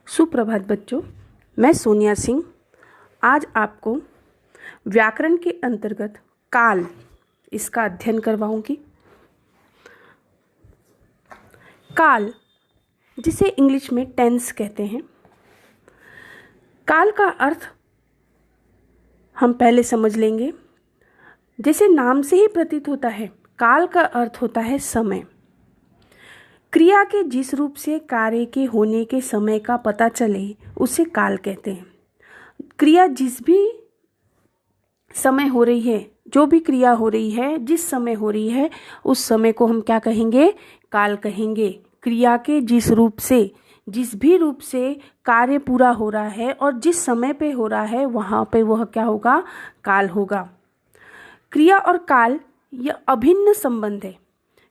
सुप्रभात बच्चों, मैं सोनिया सिंह आज आपको व्याकरण के अंतर्गत काल इसका अध्ययन करवाऊंगी। काल, जिसे इंग्लिश में टेंस कहते हैं, काल का अर्थ हम पहले समझ लेंगे। जैसे नाम से ही प्रतीत होता है, काल का अर्थ होता है समय। क्रिया के जिस रूप से कार्य के होने के समय का पता चले उसे काल कहते हैं। क्रिया जिस भी समय हो रही है, जो भी क्रिया हो रही है, जिस समय हो रही है, उस समय को हम क्या कहेंगे? काल कहेंगे। क्रिया के जिस रूप से, जिस भी रूप से कार्य पूरा हो रहा है और जिस समय पे हो रहा है, वहाँ पे वह क्या होगा? काल होगा। क्रिया और काल यह अभिन्न संबंध है,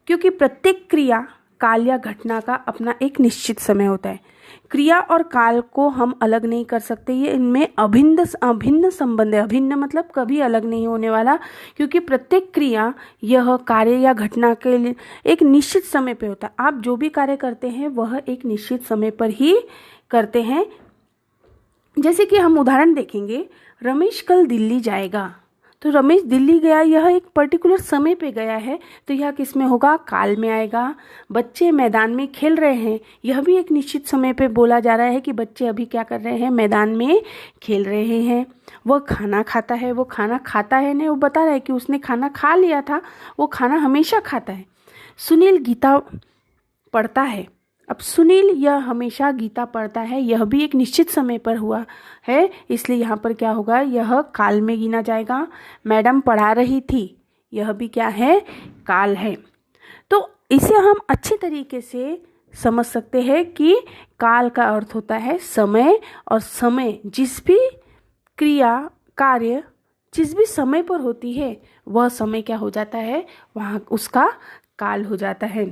क्योंकि प्रत्येक क्रिया, काल या घटना का अपना एक निश्चित समय होता है। क्रिया और काल को हम अलग नहीं कर सकते, ये इनमें अभिन्न संबंध है। अभिन्न मतलब कभी अलग नहीं होने वाला, क्योंकि प्रत्येक क्रिया यह कार्य या घटना के लिए एक निश्चित समय पे होता है। आप जो भी कार्य करते हैं वह एक निश्चित समय पर ही करते हैं। जैसे कि हम उदाहरण देखेंगे, रमेश कल दिल्ली जाएगा, तो रमेश दिल्ली गया, यह एक पर्टिकुलर समय पे गया है, तो यह किस में होगा? काल में आएगा। बच्चे मैदान में खेल रहे हैं, यह भी एक निश्चित समय पे बोला जा रहा है कि बच्चे अभी क्या कर रहे हैं? मैदान में खेल रहे हैं। वह खाना खाता है, वो खाना खाता है नहीं, वो बता रहा है कि उसने खाना खा लिया था, वो खाना हमेशा खाता है। सुनील गीता पढ़ता है, अब सुनील यह हमेशा गीता पढ़ता है, यह भी एक निश्चित समय पर हुआ है, इसलिए यहाँ पर क्या होगा? यह काल में गिना जाएगा। मैडम पढ़ा रही थी, यह भी क्या है? काल है। तो इसे हम अच्छे तरीके से समझ सकते हैं कि काल का अर्थ होता है समय, और समय जिस भी क्रिया, कार्य जिस भी समय पर होती है, वह समय क्या हो जाता है? वहाँ उसका काल हो जाता है।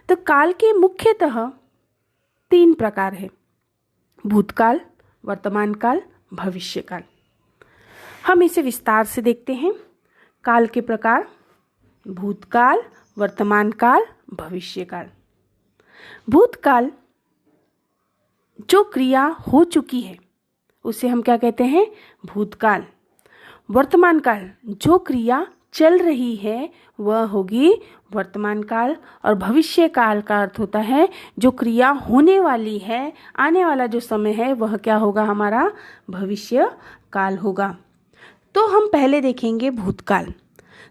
तो काल के मुख्यतः 3 प्रकार है: भूतकाल, वर्तमान काल, भविष्य काल। हम इसे विस्तार से देखते हैं। काल के प्रकार: भूतकाल, वर्तमान काल, भविष्य काल। भूतकाल जो क्रिया हो चुकी है उसे हम क्या कहते हैं? भूतकाल। वर्तमान काल जो क्रिया चल रही है वह होगी वर्तमान काल। और भविष्य काल का अर्थ होता है जो क्रिया होने वाली है, आने वाला जो समय है वह क्या होगा? हमारा भविष्य काल होगा। तो हम पहले देखेंगे भूतकाल।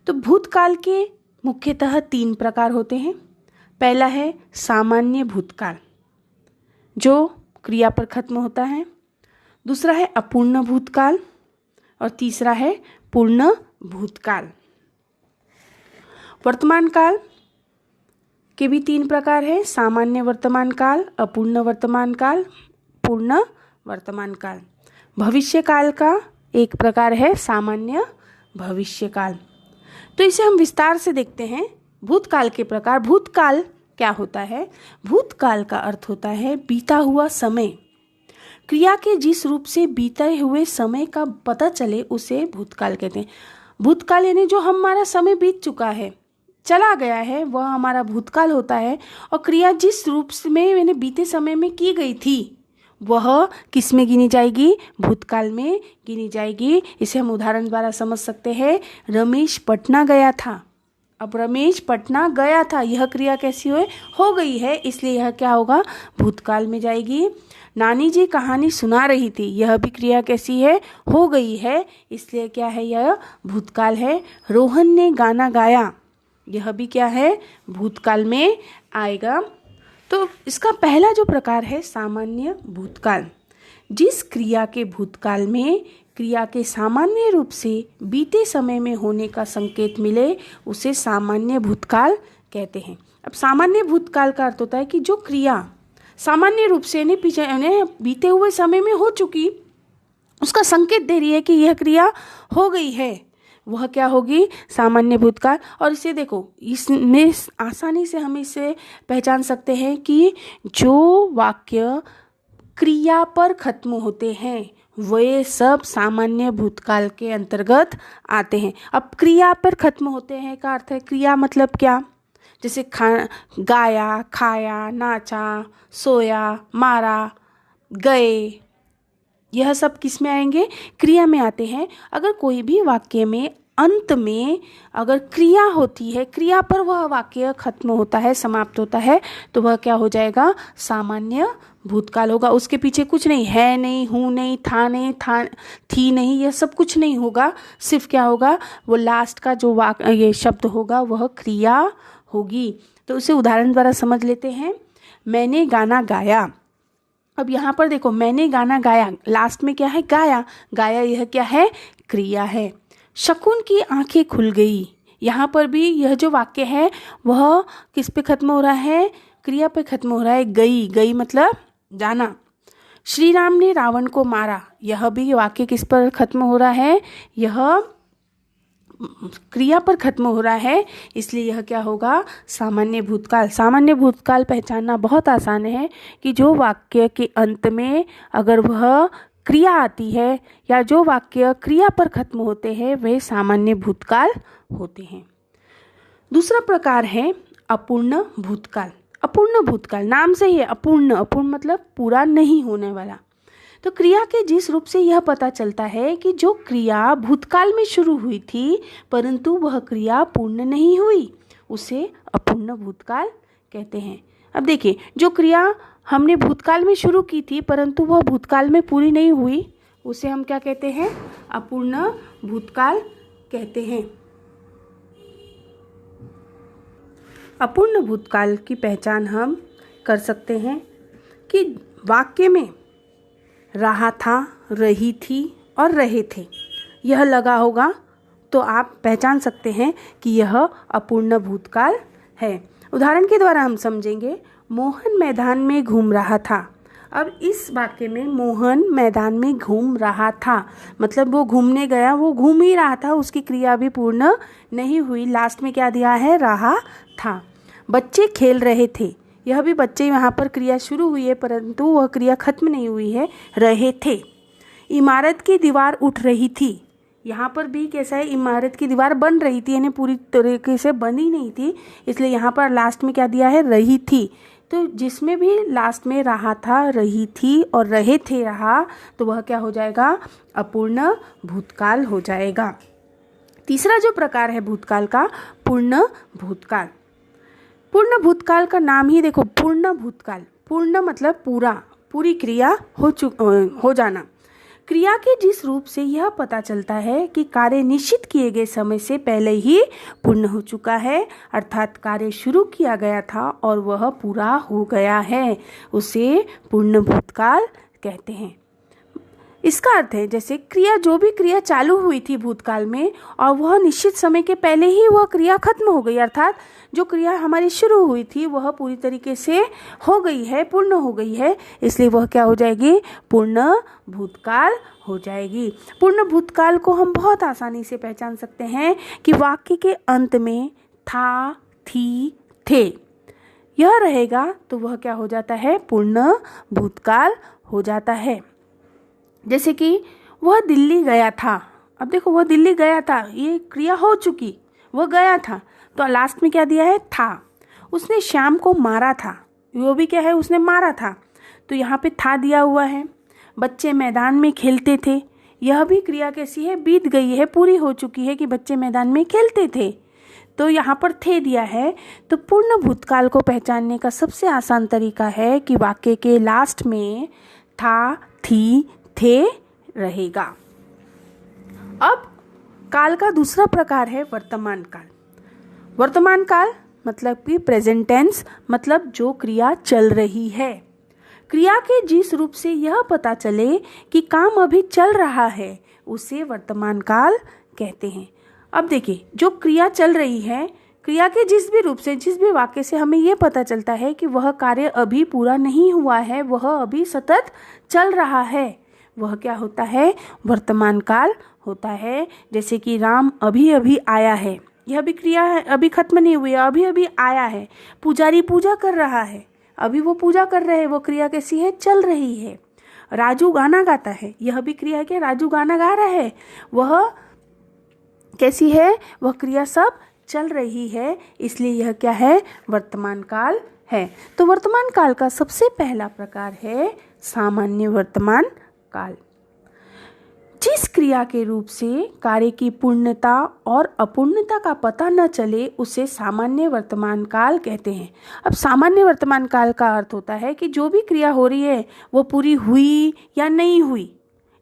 तो भूतकाल के मुख्यतः 3 प्रकार होते हैं। पहला है सामान्य भूतकाल, जो क्रिया पर खत्म होता है। दूसरा है अपूर्ण भूतकाल, और तीसरा है पूर्ण भूतकाल। वर्तमान काल के भी 3 प्रकार है: सामान्य वर्तमान काल, अपूर्ण वर्तमान काल, पूर्ण वर्तमान काल। भविष्य काल का एक प्रकार है सामान्य भविष्य काल। तो इसे हम विस्तार से देखते हैं। भूतकाल के प्रकार। भूतकाल क्या होता है? भूतकाल का अर्थ होता है बीता हुआ समय। क्रिया के जिस रूप से बीते हुए समय का पता चले उसे भूतकाल कहते हैं। भूतकाल यानी जो हमारा समय बीत चुका है, चला गया है, वह हमारा भूतकाल होता है। और क्रिया जिस रूप में मैंने बीते समय में की गई थी वह किस में गिनी जाएगी? भूतकाल में गिनी जाएगी। इसे हम उदाहरण द्वारा समझ सकते हैं। रमेश पटना गया था। अब रमेश पटना गया था, यह क्रिया कैसी हो गई है, इसलिए यह क्या होगा? भूतकाल में जाएगी। नानी जी कहानी सुना रही थी, यह भी क्रिया कैसी है? हो गई है, इसलिए क्या है? यह भूतकाल है। रोहन ने गाना गाया, यह भी क्या है? भूतकाल में आएगा। तो इसका पहला जो प्रकार है सामान्य भूतकाल। जिस क्रिया के भूतकाल में क्रिया के सामान्य रूप से बीते समय में होने का संकेत मिले उसे सामान्य भूतकाल कहते हैं। अब सामान्य भूतकाल का अर्थ होता है कि जो क्रिया सामान्य रूप से बीते हुए समय में हो चुकी, उसका संकेत दे रही है कि यह क्रिया हो गई है, वह क्या होगी? सामान्य भूतकाल। और इसे देखो, इसमें आसानी से हम इसे पहचान सकते हैं कि जो वाक्य क्रिया पर खत्म होते हैं वे सब सामान्य भूतकाल के अंतर्गत आते हैं। अब क्रिया पर खत्म होते हैं का अर्थ है, क्रिया मतलब क्या? जैसे गाया, खाया, नाचा, सोया, मारा, गए, यह सब किस में आएंगे? क्रिया में आते हैं। अगर कोई भी वाक्य में अंत में अगर क्रिया होती है, क्रिया पर वह वाक्य खत्म होता है, समाप्त होता है, तो वह क्या हो जाएगा? सामान्य भूतकाल होगा। उसके पीछे कुछ नहीं, है नहीं, हूँ नहीं, था नहीं, था थी नहीं, यह सब कुछ नहीं होगा। सिर्फ क्या होगा? वो लास्ट का जो ये शब्द होगा वह क्रिया होगी। तो उसे उदाहरण द्वारा समझ लेते हैं। मैंने गाना गाया। अब यहाँ पर देखो, मैंने गाना गाया, लास्ट में क्या है? गाया। गाया यह क्या है? क्रिया है। शकुन की आंखें खुल गई, यहाँ पर भी यह जो वाक्य है वह किस पे खत्म हो रहा है? क्रिया पे खत्म हो रहा है। गई, गई मतलब जाना। श्री राम ने रावण को मारा, यह भी वाक्य किस पर खत्म हो रहा है? यह क्रिया पर खत्म हो रहा है, इसलिए यह क्या होगा? सामान्य भूतकाल। सामान्य भूतकाल पहचानना बहुत आसान है कि जो वाक्य के अंत में अगर वह क्रिया आती है या जो वाक्य क्रिया पर खत्म होते हैं वे सामान्य भूतकाल होते हैं। दूसरा प्रकार है अपूर्ण भूतकाल। अपूर्ण भूतकाल नाम से ही है, अपूर्ण, अपूर्ण मतलब पूरा नहीं होने वाला। तो क्रिया के जिस रूप से यह पता चलता है कि जो क्रिया भूतकाल में शुरू हुई थी परंतु वह क्रिया पूर्ण नहीं हुई, उसे अपूर्ण भूतकाल कहते हैं। अब देखिए, जो क्रिया हमने भूतकाल में शुरू की थी परंतु वह भूतकाल में पूरी नहीं हुई, उसे हम क्या कहते हैं? अपूर्ण भूतकाल कहते हैं। अपूर्ण भूतकाल की पहचान हम कर सकते हैं कि वाक्य में रहा था, रही थी और रहे थे यह लगा होगा तो आप पहचान सकते हैं कि यह अपूर्ण भूतकाल है। उदाहरण के द्वारा हम समझेंगे। मोहन मैदान में घूम रहा था। अब इस वाक्य में मोहन मैदान में घूम रहा था मतलब वो घूमने गया, वो घूम ही रहा था, उसकी क्रिया भी पूर्ण नहीं हुई। लास्ट में क्या दिया है? रहा था। बच्चे खेल रहे थे, यह भी बच्चे यहाँ पर क्रिया शुरू हुई है परंतु वह क्रिया खत्म नहीं हुई है, रहे थे। इमारत की दीवार उठ रही थी, यहाँ पर भी कैसा है? इमारत की दीवार बन रही थी, यानी पूरी तरीके से बनी नहीं थी, इसलिए यहाँ पर लास्ट में क्या दिया है? रही थी। तो जिसमें भी लास्ट में रहा था, रही थी और रहे थे रहा, तो वह क्या हो जाएगा? अपूर्ण भूतकाल हो जाएगा। तीसरा जो प्रकार है भूतकाल का, पूर्ण भूतकाल। पूर्ण भूतकाल का नाम ही देखो, पूर्ण भूतकाल। पूर्ण मतलब पूरा, पूरी क्रिया हो जाना। क्रिया के जिस रूप से यह पता चलता है कि कार्य निश्चित किए गए समय से पहले ही पूर्ण हो चुका है, अर्थात कार्य शुरू किया गया था और वह पूरा हो गया है, उसे पूर्ण भूतकाल कहते हैं। इसका अर्थ है जैसे क्रिया, जो भी क्रिया चालू हुई थी भूतकाल में और वह निश्चित समय के पहले ही वह क्रिया खत्म हो गई, अर्थात जो क्रिया हमारी शुरू हुई थी वह पूरी तरीके से हो गई है, पूर्ण हो गई है, इसलिए वह क्या हो जाएगी? पूर्ण भूतकाल हो जाएगी। पूर्ण भूतकाल को हम बहुत आसानी से पहचान सकते हैं कि वाक्य के अंत में था, थी, थे यह रहेगा तो वह क्या हो जाता है? पूर्ण भूतकाल हो जाता है। जैसे कि वह दिल्ली गया था। अब देखो, वह दिल्ली गया था, ये क्रिया हो चुकी, वह गया था, तो लास्ट में क्या दिया है? था। उसने श्याम को मारा था, वो भी क्या है? उसने मारा था, तो यहाँ पे था दिया हुआ है। बच्चे मैदान में खेलते थे, यह भी क्रिया कैसी है? बीत गई है, पूरी हो चुकी है कि बच्चे मैदान में खेलते थे, तो यहाँ पर थे दिया है। तो पूर्ण भूतकाल को पहचानने का सबसे आसान तरीका है कि वाक्य के लास्ट में था, थी, थे रहेगा। अब काल का दूसरा प्रकार है वर्तमान काल। वर्तमान काल मतलब कि प्रेजेंट टेंस, मतलब जो क्रिया चल रही है। क्रिया के जिस रूप से यह पता चले कि काम अभी चल रहा है उसे वर्तमान काल कहते हैं। अब देखिए, जो क्रिया चल रही है, क्रिया के जिस भी रूप से, जिस भी वाक्य से हमें यह पता चलता है कि वह कार्य अभी पूरा नहीं हुआ है, वह अभी सतत चल रहा है, वह क्या होता है? वर्तमान काल होता है। जैसे कि राम अभी अभी आया है, यह भी क्रिया है, अभी खत्म नहीं हुई है, अभी अभी आया है। पुजारी पूजा कर रहा है, अभी वो पूजा कर रहे हैं, वो क्रिया कैसी है? चल रही है। राजू गाना गाता है, यह भी क्रिया क्या? राजू गाना गा रहा है, वह कैसी है? वह क्रिया सब चल रही है, इसलिए यह क्या है? वर्तमान काल है। तो वर्तमान काल का सबसे पहला प्रकार है सामान्य वर्तमान काल। जिस क्रिया के रूप से कार्य की पूर्णता और अपूर्णता का पता न चले उसे सामान्य वर्तमान काल कहते हैं। अब सामान्य वर्तमान काल का अर्थ होता है कि जो भी क्रिया हो रही है वो पूरी हुई या नहीं हुई,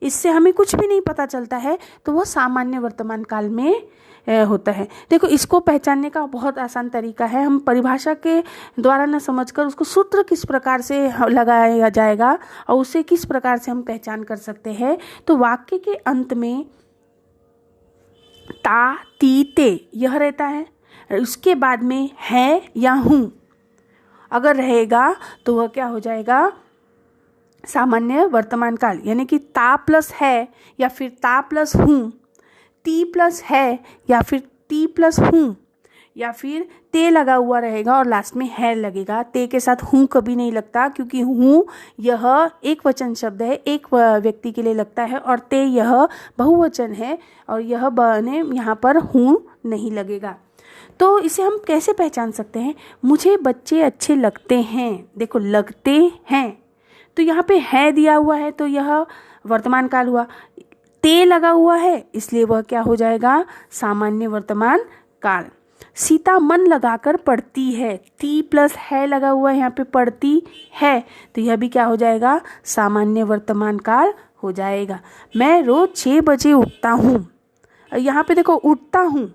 इससे हमें कुछ भी नहीं पता चलता है, तो वह सामान्य वर्तमान काल में होता है। देखो, इसको पहचानने का बहुत आसान तरीका है। हम परिभाषा के द्वारा न समझकर उसको सूत्र किस प्रकार से लगाया जाएगा और उसे किस प्रकार से हम पहचान कर सकते हैं। तो वाक्य के अंत में ता, ती, ते यह रहता है, उसके बाद में है या हूँ अगर रहेगा तो वह क्या हो जाएगा, सामान्य वर्तमान काल। यानी कि ता प्लस है या फिर ता प्लस हूँ, ती प्लस है या फिर ती प्लस हूँ, या फिर ते लगा हुआ रहेगा और लास्ट में है लगेगा। ते के साथ हूँ कभी नहीं लगता, क्योंकि हूँ यह एक वचन शब्द है, एक व्यक्ति के लिए लगता है, और ते यह बहुवचन है और यह बने यहाँ पर हूँ नहीं लगेगा। तो इसे हम कैसे पहचान सकते हैं? मुझे बच्चे अच्छे लगते हैं। देखो, लगते हैं तो यहाँ पे है दिया हुआ है तो यह वर्तमान काल हुआ। ते लगा हुआ है इसलिए वह क्या हो जाएगा, सामान्य वर्तमान काल। सीता मन लगाकर पढ़ती है, ती प्लस है लगा हुआ है यहाँ पे, पढ़ती है, तो यह भी क्या हो जाएगा, सामान्य वर्तमान काल हो जाएगा। मैं रोज 6 बजे उठता हूँ। यहाँ पे देखो, उठता हूँ,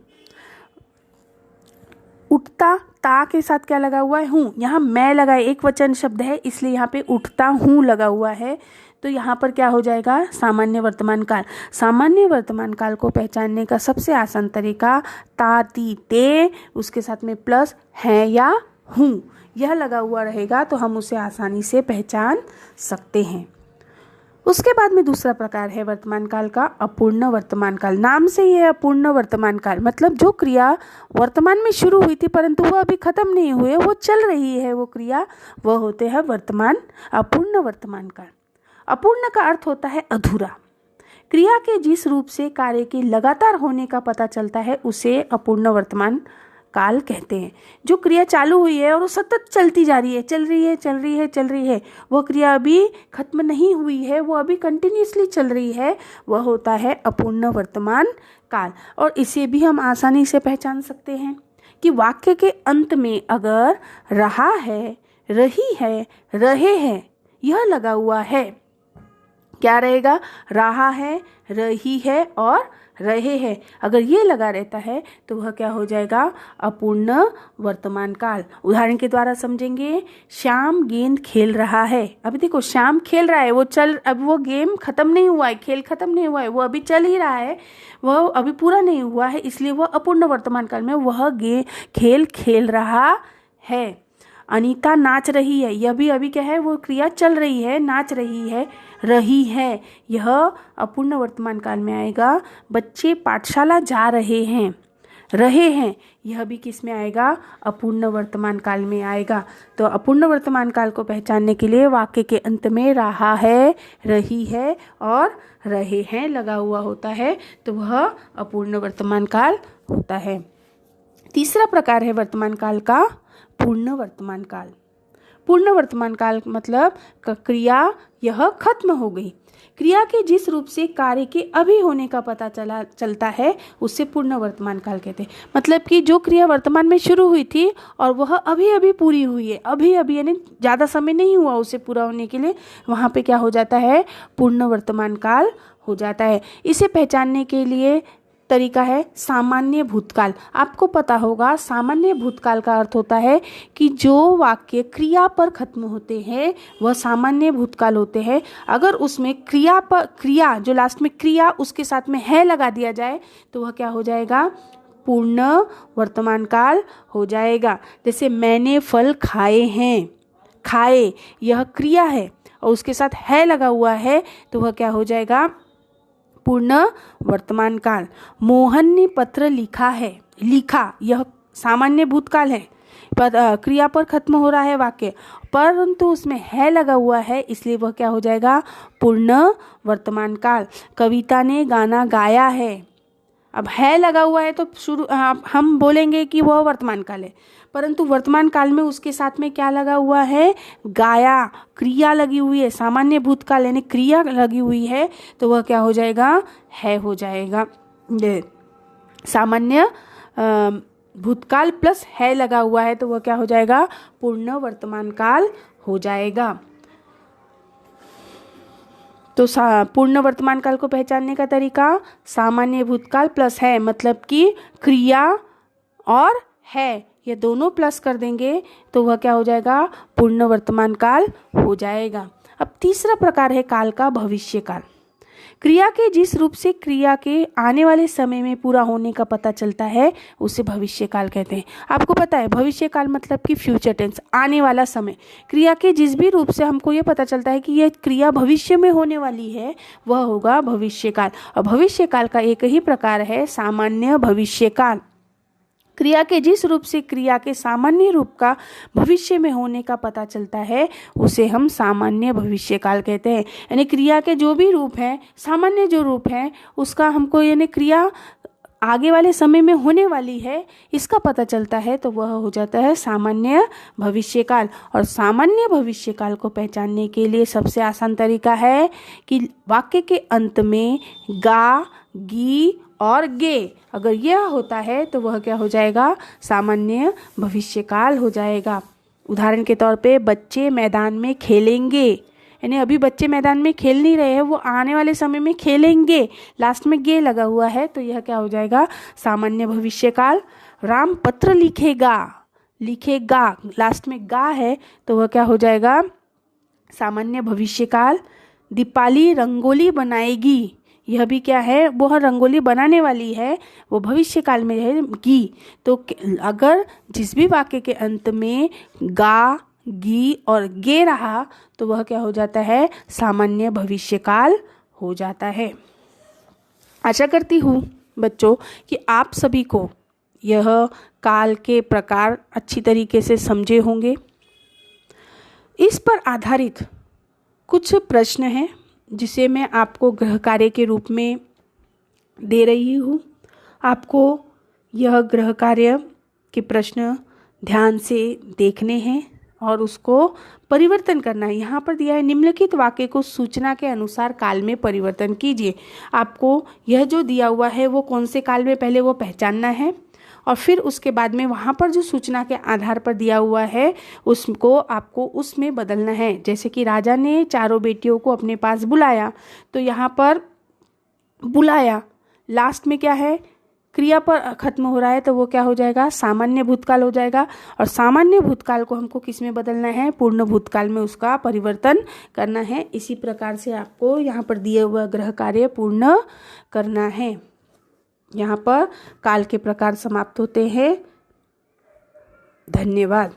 उठता ता के साथ क्या लगा हुआ है, हूँ। यहाँ मैं लगा है, एक वचन शब्द है इसलिए यहाँ पे उठता हूँ लगा हुआ है, तो यहाँ पर क्या हो जाएगा, सामान्य वर्तमान काल। सामान्य वर्तमान काल को पहचानने का सबसे आसान तरीका ता, ती, ते, उसके साथ में प्लस है या हूँ यह लगा हुआ रहेगा तो हम उसे आसानी से पहचान सकते हैं। उसके बाद में दूसरा प्रकार है वर्तमान काल का अपूर्ण वर्तमान काल। नाम से ही है अपूर्ण वर्तमान काल, मतलब जो क्रिया वर्तमान में शुरू हुई थी परंतु वह अभी खत्म नहीं हुई, वो चल रही है वो क्रिया, वह होते हैं अपूर्ण वर्तमान काल। अपूर्ण का अर्थ होता है अधूरा। क्रिया के जिस रूप से कार्य के लगातार होने का पता चलता है उसे अपूर्ण वर्तमान काल कहते हैं। जो क्रिया चालू हुई है और वो सतत चलती जा रही है, चल रही है, वह क्रिया अभी खत्म नहीं हुई है, वो अभी कंटिन्यूसली चल रही है, वह होता है अपूर्ण वर्तमान काल। और इसे भी हम आसानी से पहचान सकते हैं कि वाक्य के अंत में अगर रहा है, रही है, रहे हैं यह लगा हुआ है, क्या रहेगा, रहा है, रही है और रहे हैं, अगर ये लगा रहता है तो वह क्या हो जाएगा, अपूर्ण वर्तमान काल। उदाहरण के द्वारा समझेंगे, श्याम गेंद खेल रहा है। अभी देखो, श्याम खेल रहा है, अब वो गेम खत्म नहीं हुआ है, खेल खत्म नहीं हुआ है, वो अभी चल ही रहा है, वह अभी पूरा नहीं हुआ है, इसलिए वह अपूर्ण वर्तमान काल में वह खेल खेल रहा है। अनीता नाच रही है, यह भी अभी क्या है, वो क्रिया चल रही है, नाच रही है, रही है, यह अपूर्ण वर्तमान काल में आएगा। बच्चे पाठशाला जा रहे हैं, यह भी किस में आएगा, अपूर्ण वर्तमान काल में आएगा। तो अपूर्ण वर्तमान काल को पहचानने के लिए वाक्य के अंत में रहा है, रही है और रहे हैं लगा हुआ होता है, तो वह अपूर्ण वर्तमान काल होता है। तीसरा प्रकार है वर्तमान काल का पूर्ण वर्तमान काल। पूर्ण वर्तमान काल मतलब क्रिया यह खत्म हो गई। क्रिया के जिस रूप से कार्य के अभी होने का पता चलता है उससे पूर्ण वर्तमान काल कहते हैं। मतलब कि जो क्रिया वर्तमान में शुरू हुई थी और वह अभी अभी पूरी हुई है, अभी अभी यानी ज़्यादा समय नहीं हुआ उसे पूरा होने के लिए, वहाँ पे क्या हो जाता है, पूर्ण वर्तमान काल हो जाता है। इसे पहचानने के लिए तरीका है सामान्य भूतकाल। आपको पता होगा सामान्य भूतकाल का अर्थ होता है कि जो वाक्य क्रिया पर खत्म होते हैं वह सामान्य भूतकाल होते हैं। अगर उसमें क्रिया जो लास्ट में क्रिया उसके साथ में है लगा दिया जाए तो वह क्या हो जाएगा, पूर्ण वर्तमान काल हो जाएगा। जैसे मैंने फल खाए हैं, खाए यह क्रिया है और उसके साथ है लगा हुआ है तो वह क्या हो जाएगा, पूर्ण वर्तमान काल। मोहन ने पत्र लिखा है, लिखा यह सामान्य भूतकाल है, क्रिया पर खत्म हो रहा है वाक्य, परंतु उसमें है लगा हुआ है इसलिए वह क्या हो जाएगा, पूर्ण वर्तमान काल। कविता ने गाना गाया है, अब है लगा हुआ है तो हम बोलेंगे कि वह वर्तमान काल है, परंतु वर्तमान काल में उसके साथ में क्या लगा हुआ है, गाया, क्रिया लगी हुई है, सामान्य भूतकाल यानी क्रिया लगी हुई है, तो वह क्या हो जाएगा, है हो जाएगा। सामान्य भूतकाल प्लस है लगा हुआ है तो वह क्या हो जाएगा, पूर्ण वर्तमान काल हो जाएगा। तो पूर्ण वर्तमान काल को पहचानने का तरीका, सामान्य भूतकाल प्लस है, मतलब कि क्रिया और है ये दोनों प्लस कर देंगे तो वह क्या हो जाएगा, पूर्ण वर्तमान काल हो जाएगा। अब तीसरा प्रकार है काल का भविष्य काल। क्रिया के जिस रूप से क्रिया के आने वाले समय में पूरा होने का पता चलता है उसे भविष्य काल कहते हैं। आपको पता है भविष्य काल मतलब कि फ्यूचर टेंस, आने वाला समय। क्रिया के जिस भी रूप से हमको ये पता चलता है कि यह क्रिया भविष्य में होने वाली है वह होगा भविष्य काल। और भविष्य काल का एक ही प्रकार है सामान्य भविष्य काल। क्रिया के जिस रूप से क्रिया के सामान्य रूप का भविष्य में होने का पता चलता है उसे हम सामान्य भविष्य काल कहते हैं। यानी क्रिया के जो भी रूप है, सामान्य जो रूप है उसका हमको यानी क्रिया आगे वाले समय में होने वाली है इसका पता चलता है तो वह हो जाता है सामान्य भविष्य काल। और सामान्य भविष्य काल को पहचानने के लिए सबसे आसान तरीका है कि वाक्य के अंत में गा, गी और गे अगर यह होता है तो वह क्या हो जाएगा, सामान्य भविष्य काल हो जाएगा। उदाहरण के तौर पे बच्चे मैदान में खेलेंगे, यानी अभी बच्चे मैदान में खेल नहीं रहे हैं, वो आने वाले समय में खेलेंगे, लास्ट में गे लगा हुआ है तो यह क्या हो जाएगा, सामान्य भविष्य काल। राम पत्र लिखेगा, लिखेगा लास्ट में गा है तो वह क्या हो जाएगा, सामान्य भविष्य काल। दीपाली रंगोली बनाएगी, यह भी क्या है, वह रंगोली बनाने वाली है, वो भविष्य काल में है गी। तो अगर जिस भी वाक्य के अंत में गा, गी और गे रहा तो वह क्या हो जाता है, सामान्य भविष्य काल हो जाता है। आशा करती हूँ बच्चों कि आप सभी को यह काल के प्रकार अच्छी तरीके से समझे होंगे। इस पर आधारित कुछ प्रश्न हैं जिसे मैं आपको गृह कार्य के रूप में दे रही हूँ। आपको यह गृह कार्य के प्रश्न ध्यान से देखने हैं और उसको परिवर्तन करना है। यहाँ पर दिया है निम्नलिखित वाक्य को सूचना के अनुसार काल में परिवर्तन कीजिए। आपको यह जो दिया हुआ है वो कौन से काल में पहले वो पहचानना है और फिर उसके बाद में वहाँ पर जो सूचना के आधार पर दिया हुआ है उसको आपको उसमें बदलना है। जैसे कि राजा ने चारों बेटियों को अपने पास बुलाया, तो यहाँ पर बुलाया लास्ट में क्या है, क्रिया पर खत्म हो रहा है तो वो क्या हो जाएगा, सामान्य भूतकाल हो जाएगा। और सामान्य भूतकाल को हमको किस में बदलना है, पूर्ण भूतकाल में उसका परिवर्तन करना है। इसी प्रकार से आपको यहाँ पर दिए हुआ गृह कार्य पूर्ण करना है। यहाँ पर काल के प्रकार समाप्त होते हैं। धन्यवाद।